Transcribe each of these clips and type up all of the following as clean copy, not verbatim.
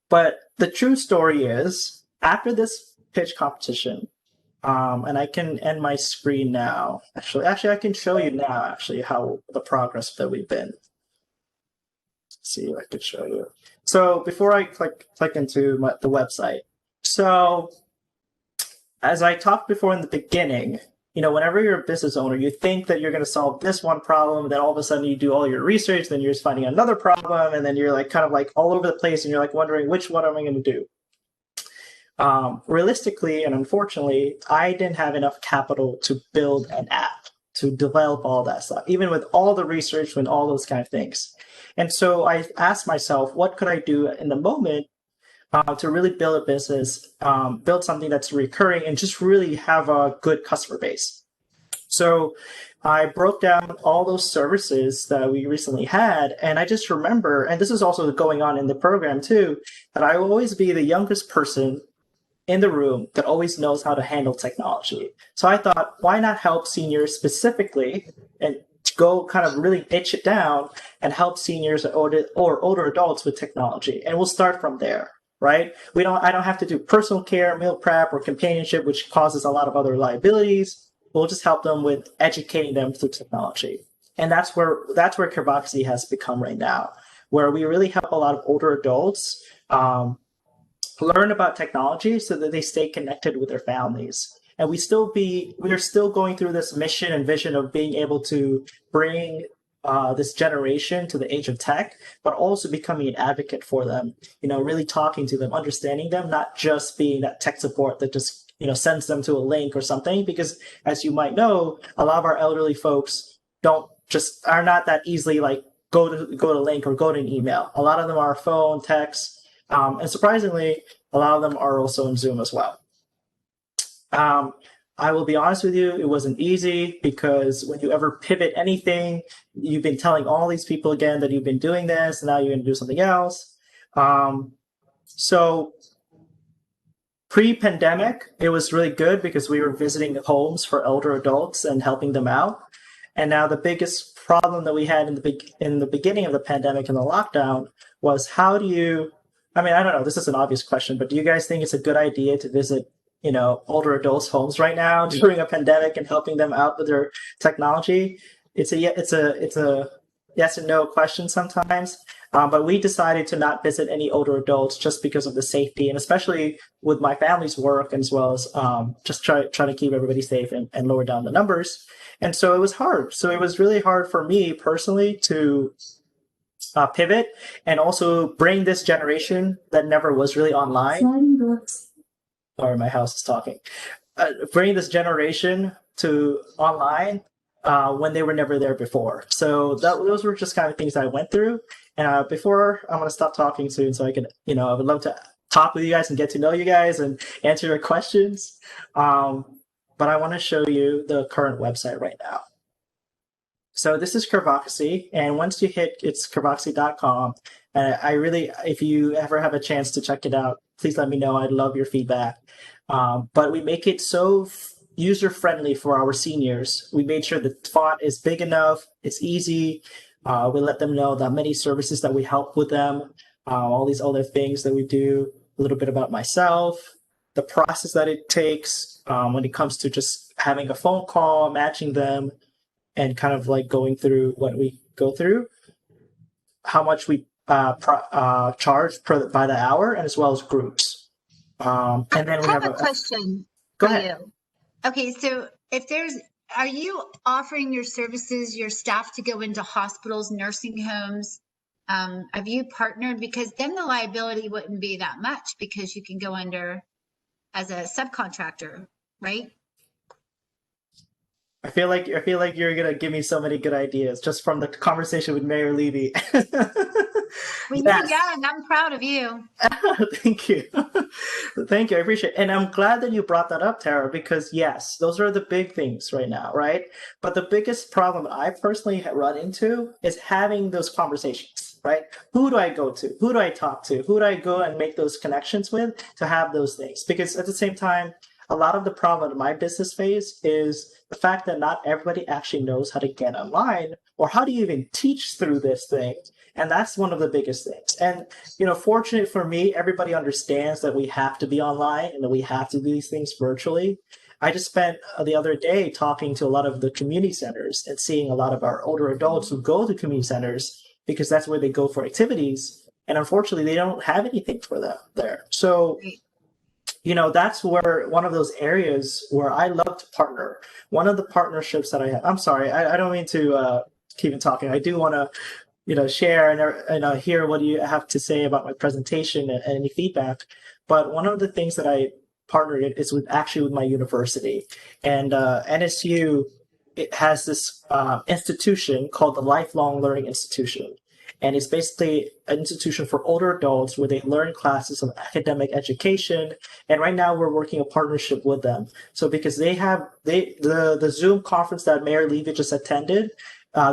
But the true story is, after this pitch competition, and I can end my screen now. Actually, I can show you now. Actually, how the progress that we've been. Let's see if I could show you. So before I click into the website, so as I talked before in the beginning, whenever you're a business owner, you think that you're going to solve this one problem, then all of a sudden you do all your research, then you're just finding another problem, and then you're like kind of like all over the place, and you're like wondering which one am I going to do. Realistically and unfortunately, I didn't have enough capital to build an app, to develop all that stuff, even with all the research and all those kind of things. And so I asked myself, what could I do in the moment to really build a business, build something that's recurring, and just really have a good customer base. So I broke down all those services that we recently had, and I just remember, and this is also going on in the program too, that I will always be the youngest person in the room that always knows how to handle technology. So I thought, why not help seniors specifically and go kind of really niche it down and help seniors or older adults with technology. And we'll start from there. Right? I don't have to do personal care, meal prep, or companionship, which causes a lot of other liabilities. We'll just help them with educating them through technology. And that's where Carevocacy has become right now, where we really help a lot of older adults learn about technology so that they stay connected with their families. And we are still going through this mission and vision of being able to bring this generation to the age of tech, but also becoming an advocate for them, really talking to them, understanding them, not just being that tech support that just, sends them to a link or something. Because as you might know, a lot of our elderly folks are not that easily like go to link or go to an email. A lot of them are phone, text, and surprisingly, a lot of them are also in Zoom as well. I will be honest with you, it wasn't easy because when you ever pivot anything, you've been telling all these people again that you've been doing this, and now you're going to do something else. So pre-pandemic, it was really good because we were visiting homes for elder adults and helping them out. And now the biggest problem that we had in the beginning of the pandemic and the lockdown was I don't know, this is an obvious question, but do you guys think it's a good idea to visit older adults' homes right now during a pandemic and helping them out with their technology? It's a yes and no question sometimes. But we decided to not visit any older adults just because of the safety, and especially with my family's work, as well as just try to keep everybody safe and lower down the numbers. And so it was hard. So it was really hard for me personally to pivot and also bring this generation that never was really online. Sorry, my house is talking. Bring this generation to online when they were never there before. So those were just kind of things I went through. And before I'm going to stop talking soon, so I can, I would love to talk with you guys and get to know you guys and answer your questions. But I want to show you the current website right now. So this is Carevocacy, and once you hit, it's carevocacy.com. And if you ever have a chance to check it out, please let me know. I'd love your feedback. But we make it so user-friendly for our seniors. We made sure the font is big enough, it's easy. We let them know the many services that we help with them, all these other things that we do, a little bit about myself, the process that it takes when it comes to just having a phone call, matching them, and kind of like going through what we go through, how much we charge by the hour, and as well as groups. And then we have a question. Go ahead. You. Okay, so are you offering your services, your staff to go into hospitals, nursing homes? Have you partnered? Because then the liability wouldn't be that much because you can go under as a subcontractor, right? I feel like you're gonna give me so many good ideas just from the conversation with Mayor Levy. Well, yes. Yeah, and I'm proud of you. Thank you. Thank you. I appreciate it. And I'm glad that you brought that up, Tara, because yes, those are the big things right now, right? But the biggest problem I personally run into is having those conversations, right? Who do I go to? Who do I talk to? Who do I go and make those connections with to have those things? Because at the same time, a lot of the problem in my business phase is the fact that not everybody actually knows how to get online, or how do you even teach through this thing? And that's one of the biggest things. And, fortunate for me, everybody understands that we have to be online and that we have to do these things virtually. I just spent the other day talking to a lot of the community centers and seeing a lot of our older adults who go to community centers because that's where they go for activities. And unfortunately, they don't have anything for them there. So, that's where one of those areas where I love to partner. One of the partnerships that I have, I'm sorry, I don't mean to keep on talking. I do want to, share and hear what you have to say about my presentation and any feedback. But one of the things that I partnered is with my university, and NSU, it has this institution called the Lifelong Learning Institution. And it's basically an institution for older adults where they learn classes of academic education. And right now we're working a partnership with them. So because the Zoom conference that Mayor Levy just attended,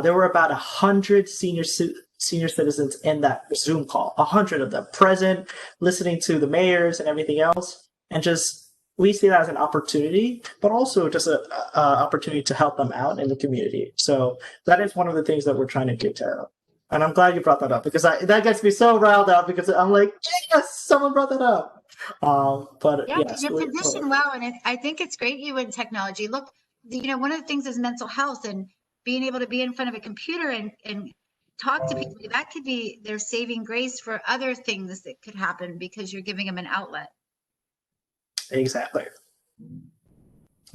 there were about 100 senior citizens in that Zoom call, 100 of them present, listening to the mayors and everything else. And just, we see that as an opportunity, but also just an opportunity to help them out in the community. So that is one of the things that we're trying to do, Tara. And I'm glad you brought that up because that gets me so riled up because I'm like, yes, someone brought that up. But Yeah, yes, you're positioned well, and I think it's great you in technology. Look, one of the things is mental health and being able to be in front of a computer and talk to people. That could be their saving grace for other things that could happen because you're giving them an outlet. Exactly.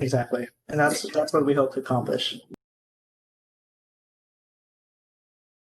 And that's what we hope to accomplish.